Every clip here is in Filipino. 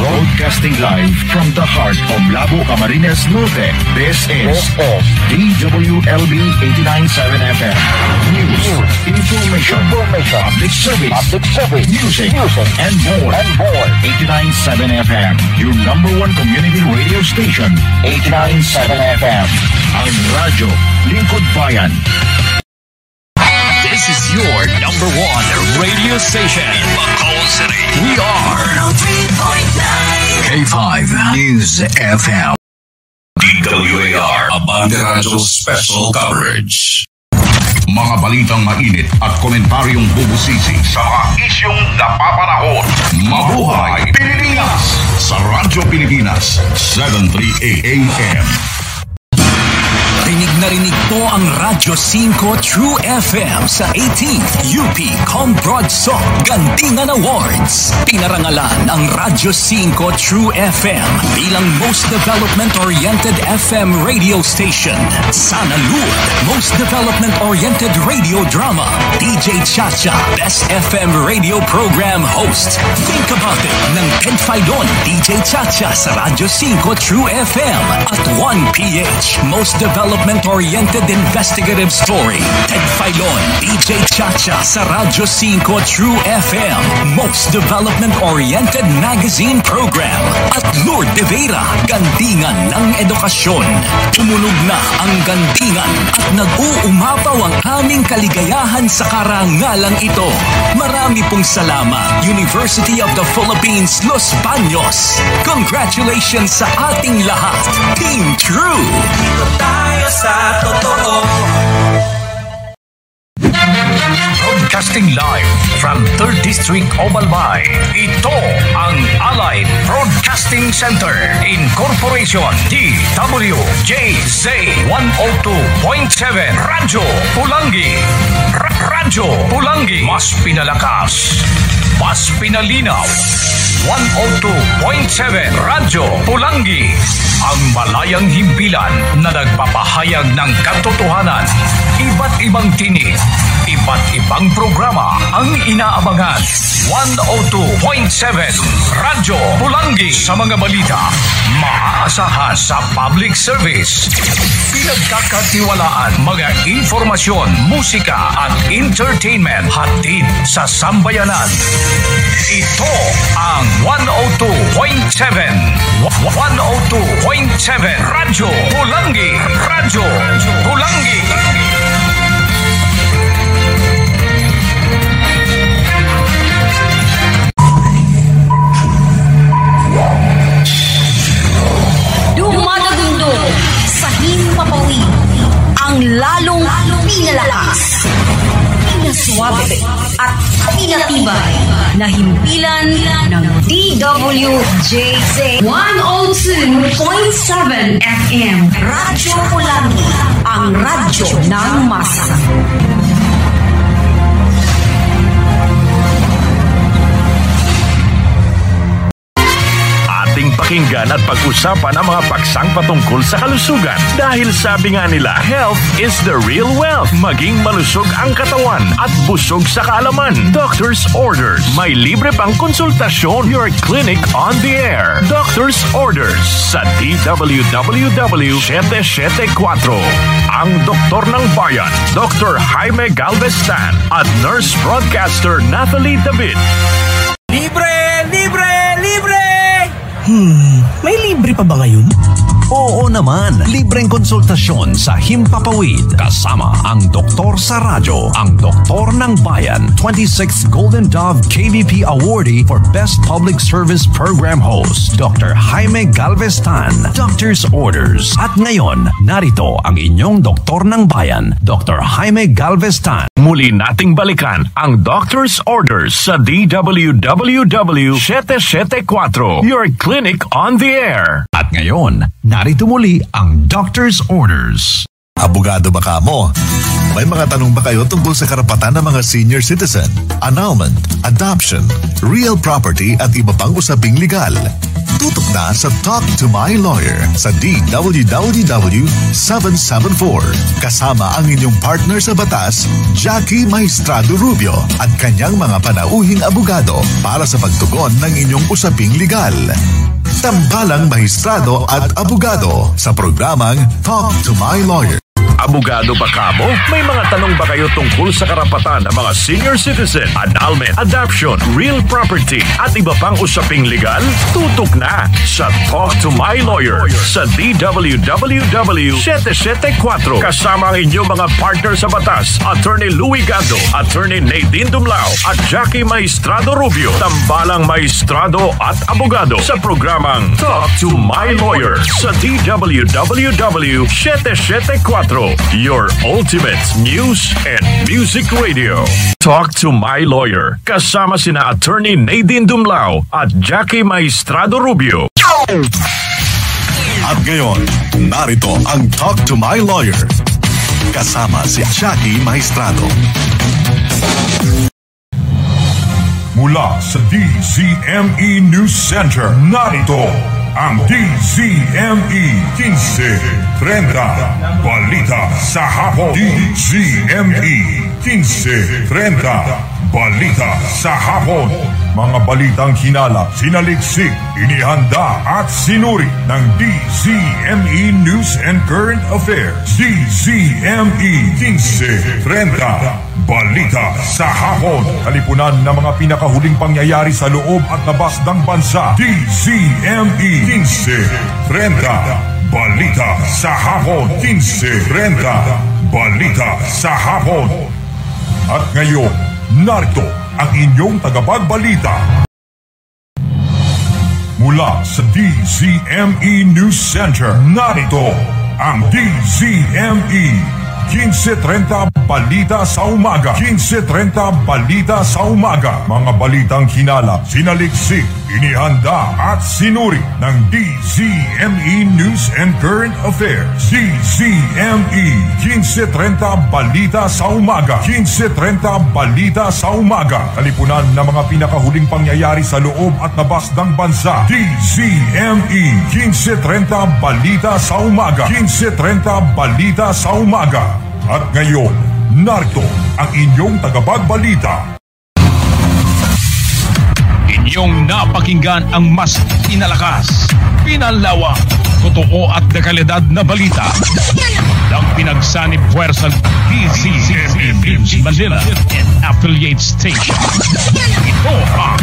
Broadcasting live from the heart of Labo, Camarines Norte. This is DWLB 89.7 FM. News, information, public service, music, and more. 89.7 FM, your number one community radio station. 89.7 FM, ang radyo Lingkod Bayan. This is your number one radio station in Bacolod City. We are 103.9 K5 News FM. DWAR Abante Radio Special Coverage. Mga balitang mainit at komentaryong bubusisi sa mga isyong napapanahon. Mabuhay Pilipinas! Sa Radyo Pilipinas, 7:30 AM. Rinig na rinig po ang Radyo 5 True FM sa 18th UP Comprodsoc Gantingan Awards. Pinarangalan ang Radyo 5 True FM bilang Most Development-Oriented FM Radio Station. Sana Lud, Most Development-Oriented Radio Drama. DJ Chacha, Best FM Radio Program Host. Think about it ng Ted Filon, DJ Chacha sa Radyo 5 True FM at 1PH, Most Development-Oriented Investigative Story. Ted Filon, DJ Chacha sa Radyo 5 True FM, Most Development-Oriented Magazine Program. At Lord De Vera, Gantingan ng Edukasyon. Tumunog na ang Gantingan at nag-uumapaw ang aming kaligayahan sa karangalang ito. Marami pong salamat, University of the Philippines, Los Baños. Congratulations sa ating lahat, Team True! Tayo sa totoo. Broadcasting live from 3rd District Obalbay. Ito ang Allied Broadcasting Center Incorporation DWJZ 102.7 Radyo Pulangi. Radyo Pulangi. Mas pinalakas, mas pinalinaw. 102.7 Radyo Pulangi. Ang malayang himpilan na nagpapahayag ng katotohanan. Iba't ibang tinig, iba't ibang programa ang inaabangan. 102.7 Radyo Pulangi. Sa mga balita, maaasahan sa public service. Pinagkakatiwalaan, mga informasyon, musika at entertainment hatid sa sambayanan. Ito ang 102.7 Radyo Pulangi. Radyo Pulangi. Dumadagundo sa himpapawid ang lalong pinalakas, pinaswabe at pinatibay na himpilan ng DWJZ 102.7 FM Radyo Pulangi, ang radyo ng masa. Pakinggan at pag-usapan ang mga paksang patungkol sa kalusugan. Dahil sabi nga nila, health is the real wealth. Maging malusog ang katawan at busog sa kaalaman. Doctor's Orders. May libre pang konsultasyon. Your clinic on the air. Doctor's Orders sa DWWW 774. Ang doktor ng bayan, Dr. Jaime Galvestan at nurse broadcaster Nathalie David. Libre! Libre! Libre! May libre pa ba ngayon? Oo naman, libreng konsultasyon sa Himpapawid. Kasama ang doktor sa radyo, ang doktor ng bayan, 26th Golden Dove KVP Awardee for Best Public Service Program Host, Dr. Jaime Galvestan, Doctor's Orders. At ngayon, narito ang inyong doktor ng bayan, Dr. Jaime Galvestan. Muli nating balikan ang Doctor's Orders sa DWWW 774, your clinic on the air. At ngayon, narito muli ang Doctor's Orders. Abogado ba ka mo? May mga tanong ba kayo tungkol sa karapatan ng mga senior citizen, annulment, adoption, real property at iba pang usaping legal? Tutok na sa Talk to My Lawyer sa DWWW 774. Kasama ang inyong partner sa batas, Jackie Maestrado Rubio at kanyang mga panauhing abogado para sa pagtugon ng inyong usaping legal. Tambalang Maestrado at abogado sa programang Talk to My Lawyer. Abogado ba kamo? May mga tanong ba kayo tungkol sa karapatan ng mga senior citizen, annulment, adoption, real property, at iba pang usaping legal? Tutok na sa Talk to My Lawyer sa DWWW 774. Kasama ang inyong mga partner sa batas, Attorney Louie Gando, Attorney Nadine Dumlao, at Jackie Maestrado Rubio. Tambalang Maestrado at abogado sa programang Talk to My Lawyer sa DWWW 774. Your ultimate news and music radio. Talk to My Lawyer. Kasama sina Attorney Nadine Dumlao at Jackie Maestrado Rubio. At ngayon, narito ang Talk to My Lawyer. Kasama si Jackie Maestrado. Mula sa DZME News Center, narito ang DZME 1530 Balita sa Hapon. DZME 1530 Balita sa Hapon. Mga balitang hinala, sinaliksik, inihanda at sinuri ng DZME News and Current Affairs. DZME 1530 Balita sa Hapon. Kalipunan ng mga pinakahuling pangyayari sa loob at labas ng bansa. DZME 1530 Balita sa Hapon. 1530 Balita sa Hapon. At ngayon, narito ang inyong tagapagbalita. Mula sa DZME News Center, narito ang DZME 1530 Balita sa Umaga. 1530 Balita sa Umaga. Mga balitang hinala, sinaliksik, inihanda at sinuri ng DZME News and Current Affairs. DZME 1530 Balita sa Umaga. 1530 Balita sa Umaga. Kalipunan ng mga pinakahuling pangyayari sa loob at labas ng bansa. DZME 1530 Balita sa Umaga. 1530 Balita sa Umaga. At ngayon, narito ang inyong tagapagbalita. Inyong napakinggan ang mas pinalakas, pinalawak, totoo at dekalidad na balita ng pinagsanib puwersa DZME News Manila and affiliate station. Ito ang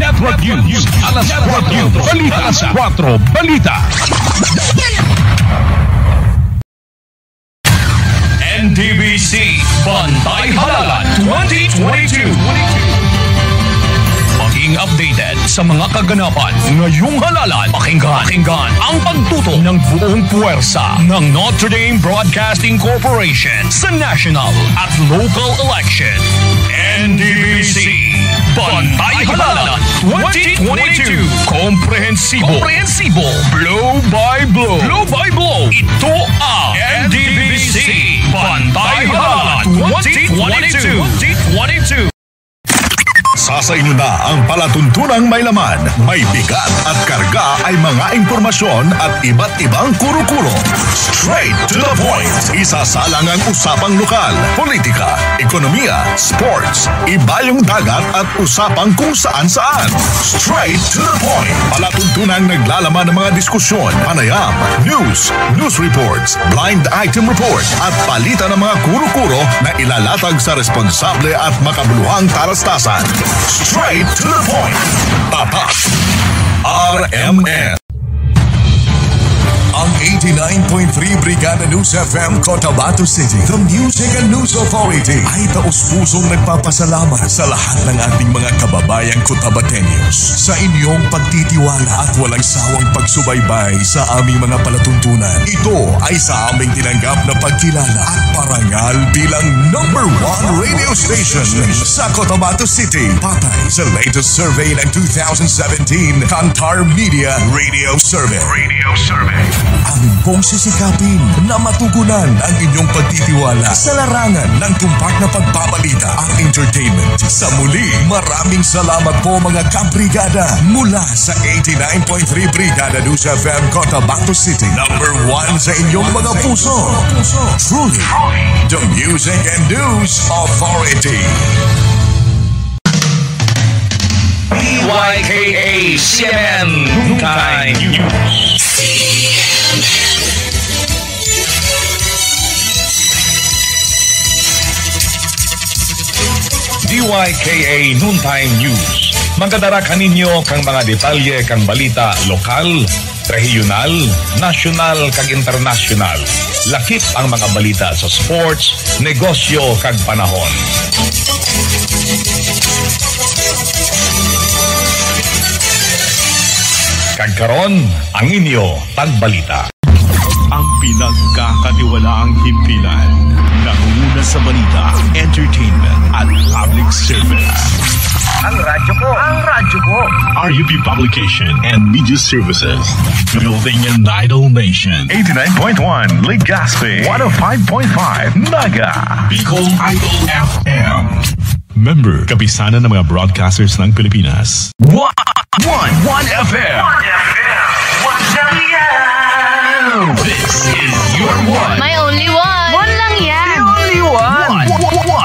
Network News alas 4, balita sa 4, balita. NTBC Bantay Halalan 2022. Maging updated sa mga kaganapan ngayong halalan. Pakinggan ang pagtuto ng buong puwersa ng Notre Dame Broadcasting Corporation sa national at local election. NTBC Bantay Halalan 2022. Komprehensibo. Blow by blow. Ito ang NTBC Bantay Halalan 2022. Sa inyo na ang palatuntunang may laman, may bigat at karga ay mga impormasyon at iba't ibang kuro-kuro. Straight to the point. Isasalang ang usapang lokal, politika, ekonomiya, sports, iba yung dagat at usapang kung saan-saan. Straight to the point. Palatuntunang naglalaman ng mga diskusyon, panayam, news reports, blind item report at palitan ng mga kuro-kuro na ilalatag sa responsable at makabuluhang tarastasan. Straight to the point. Tatak. RMN. Ang 89.3 Brigada News FM Cotabato City, the Music and News Authority, ay taus-pusong nagpapasalamat sa lahat ng ating mga kababayang Cotabateños sa inyong pagtitiwala at walang sawang pagsubaybay sa aming mga palatuntunan. Ito ay sa aming tinanggap na pagkilala at parangal bilang #1 radio station sa Cotabato City. Patay sa latest survey ng 2017 Kantar Media Radio Survey. Ang namin pong sisikapin na matugunan ang inyong pagtitiwala sa larangan ng tumpak na pagbabalita ang entertainment. Sa muli, maraming salamat po mga kabrigada mula sa 89.3 Brigada News FM Cotabato City. Number 1 sa inyong mga puso. Truly, the Music and News Authority. BYKA CNN Noontime News. DYKA Noontime News. Magdadara kaninyo kang mga detalye kang balita lokal, regional, nasyonal kag internasyonal. Lakip ang mga balita sa sports, negosyo kag panahon. Kag karon ang inyo tagbalita. Ang pinagkakatiwalaang himpilan, nangunguna sa balita, entertainment at public service. Ang radyo ko. RUP Publication and Media Services. Building an idol nation. 89.1 Legazpi. 105.5 Naga. Bicol Idol FM. Member, kapisanan ng mga broadcasters ng Pilipinas. 1 FM. This is your one. My only one. One lang yan. Only one.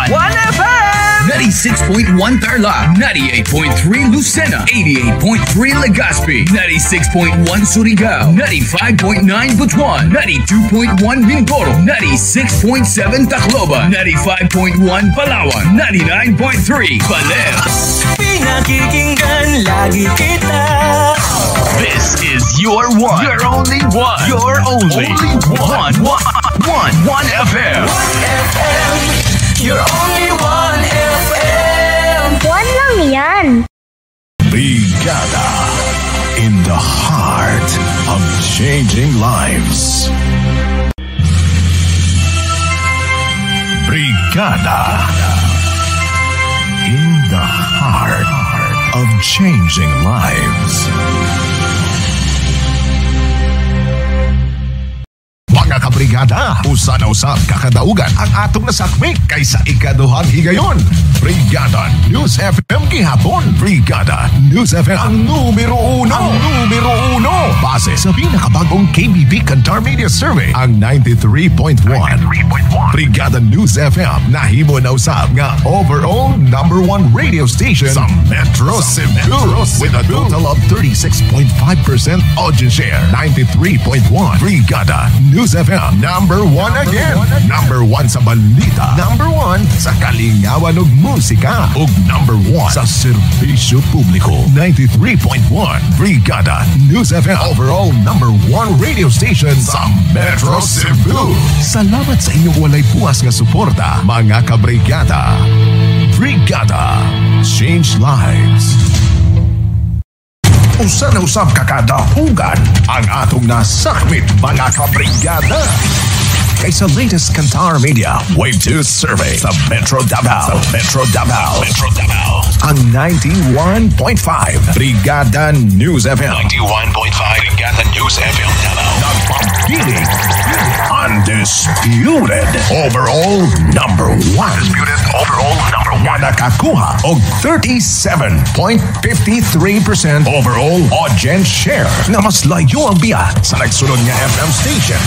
1 FM. 96.1 Tarlac, 98.3 Lucena, 88.3 Legazpi, 96.1 Surigao, 95.9 Butuan, 92.1 Mindoro, 96.7 Tacloban, 95.1 Palawan, 99.3 Baler. Pinakikinggan lagi kita. This is your one. Your only one. Your only one. 1 FM. 1 FM. You're only 1 FM. One lang yan. Brigada, in the heart of changing lives. Brigada, in the heart of changing lives. Mga kabrigada, usa na usab kakadaugan ang atong nasakmik kaysa ikaduhang higayon. Brigada News FM gihapon. Brigada News FM ang numero uno. Base sa pinakabagong KBP Kantar Media Survey, ang 93.1. Brigada News FM nahimo na usab nga overall number 1 radio station sa Metro Cebu with a total of 36.5% audience share. 93.1 Brigada News FM, number 1 again. Number 1 sa balita. Number 1 sa kalingawan ug musika. Ug number 1 sa serbisyo publiko. 93.1 Brigada News FM, overall number 1 radio station sa Metro Cebu. Salamat sa inyong walay buwas nga suporta, mga kabrigada. Brigada, change lives. Usa na usab kakadahugan ang atong nasakmit, mga kabrigada. Kaysa latest Kantar Media Wave 2 Survey sa Metro Davao. Ang 91.5 Brigada News FM. 91.5 Brigada News FM Davao. Nagpabiling undisputed overall number 1. Nakakuha og 37.53% overall audience share na mas layo ang biya sa nagsunod nga FM station.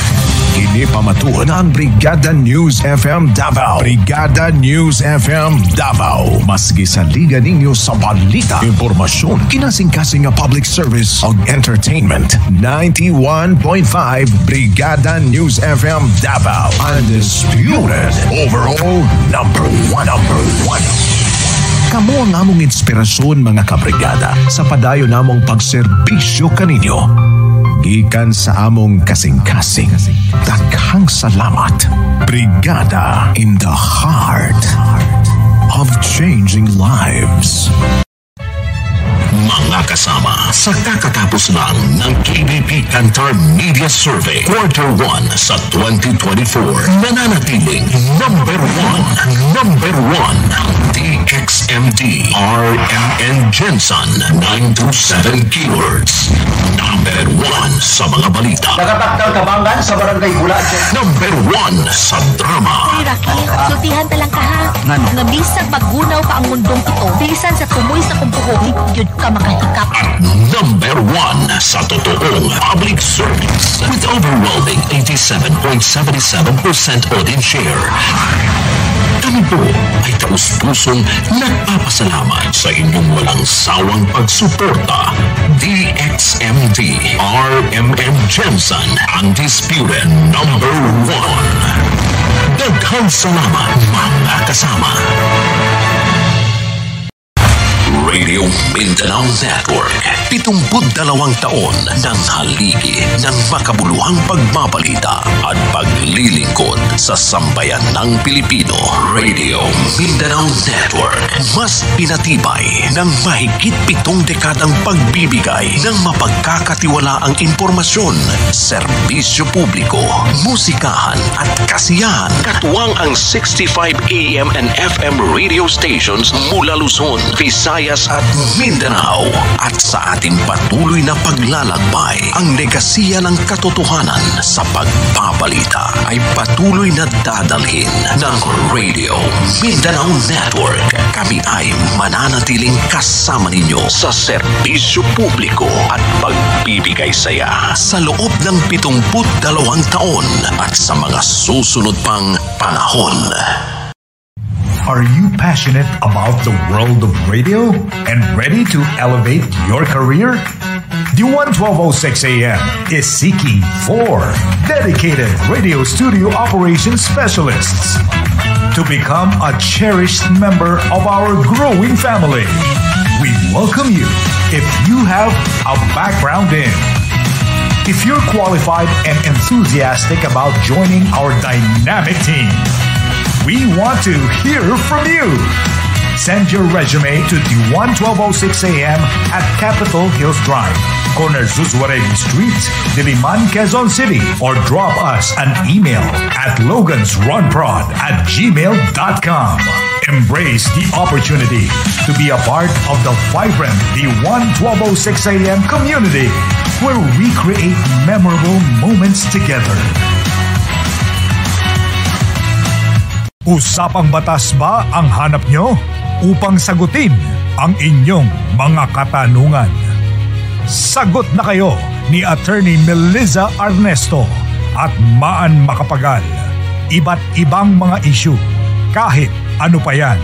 Kini pamatuon ang Brigada News FM Davao. Brigada News FM Davao. Mas gisaligan ninyo sa balita, impormasyon, kinasing-kasing nga public service o entertainment. 91.5 Brigada News FM Davao. Undisputed overall number 1. Kamo ang among inspirasyon, mga kabrigada, sa padayon namong pagserbisyo kaninyo. Gikan sa among kasing-kasing, daghang salamat. Brigada, in the heart of changing lives. Mga kasama, sa kakatapos lang ng KBP Kantar Media Survey Quarter 1 sa 2024, nananatiling number 1 ang DXMD RMN Jensen 927 keywords. Number 1 sa mga balita. Nagatakdang kabangan sa barangay Bula. Number 1 sa drama. Rakit, sultihan talang ka ha. Nga bisag paggunaw pa ang mundong ito. Bisan sa tumoy sa kumpuhog, yun ka makahikap. At number 1 sa totoong public service with overwhelming 87.77% audience share. Kami po ay taus-pusong nagpapasalamat sa inyong walang sawang pagsuporta. DXMD RMN Jensen, undisputed number 1. Daghang salamat mga kasama. Radio Mindanao Network, 72 taon ng haligi ng makabuluhang pagbabalita at paglilingkod sa sambayan ng Pilipino. Radio Mindanao Network, mas pinatibay ng mahigit 7 dekadang pagbibigay ng mapagkakatiwalaang impormasyon, serbisyo publiko, musikahan at kasiyahan. Katuwang ang 65 AM and FM radio stations mula Luzon, Visayas at Mindanao. At sa ating patuloy na paglalakbay, ang negasiya ng katotohanan sa pagbabalita ay patuloy na dadalhin ng Radio Mindanao Network. Kami ay mananatiling kasama ninyo sa serbisyo publiko at pagbibigay saya sa loob ng 72 taon at sa mga susunod pang panahon. Are you passionate about the world of radio and ready to elevate your career? The 1206 AM is seeking for dedicated radio studio operations specialists to become a cherished member of our growing family. We welcome you if you have a background in. If you're qualified and enthusiastic about joining our dynamic team, we want to hear from you. Send your resume to the 1206 AM at Capitol Hills Drive, corner Zuzuaregi Street, Diliman, Quezon City, or drop us an email at logansrunprod@gmail.com. Embrace the opportunity to be a part of the vibrant The 1206 AM community, where we create memorable moments together. Usapang batas ba ang hanap nyo upang sagutin ang inyong mga katanungan? Sagot na kayo ni Attorney Melissa Arnesto at Maan Makapagal. Iba't ibang mga isyu, kahit ano pa yan.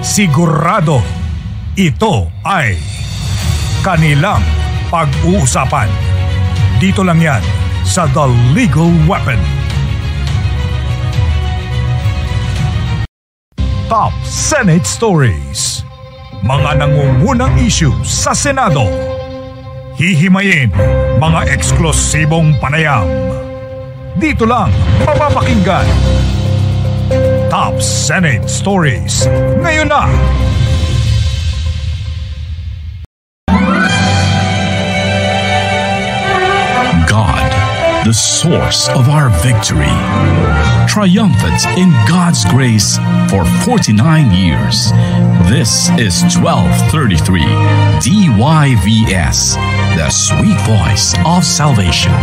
Sigurado, ito ay kanilang pag-uusapan. Dito lang yan sa The Legal Weapon. Top Senate Stories. Mga nangungunang issue sa Senado. Hihimayin mga eksklusibong panayam. Dito lang mapapakinggan. Top Senate Stories. Ngayon na. God, the source of our victory. Triumphant in God's grace for 49 years. This is 1233 DYVS, the sweet voice of salvation.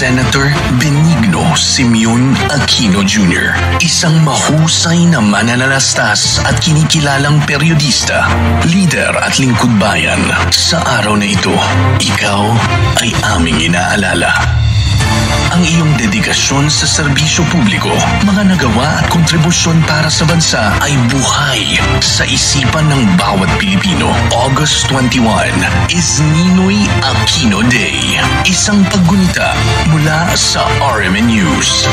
Senator Benigno Simeon Aquino Jr., isang mahusay na mananalastas at kinikilalang periodista, lider at lingkod bayan. Sa araw na ito, ikaw ay aming inaalala. Ang iyong dedikasyon sa serbisyo publiko, mga nagawa at kontribusyon para sa bansa ay buhay sa isipan ng bawat Pilipino. August 21 is Ninoy Aquino Day. Isang paggunita mula sa RMN News.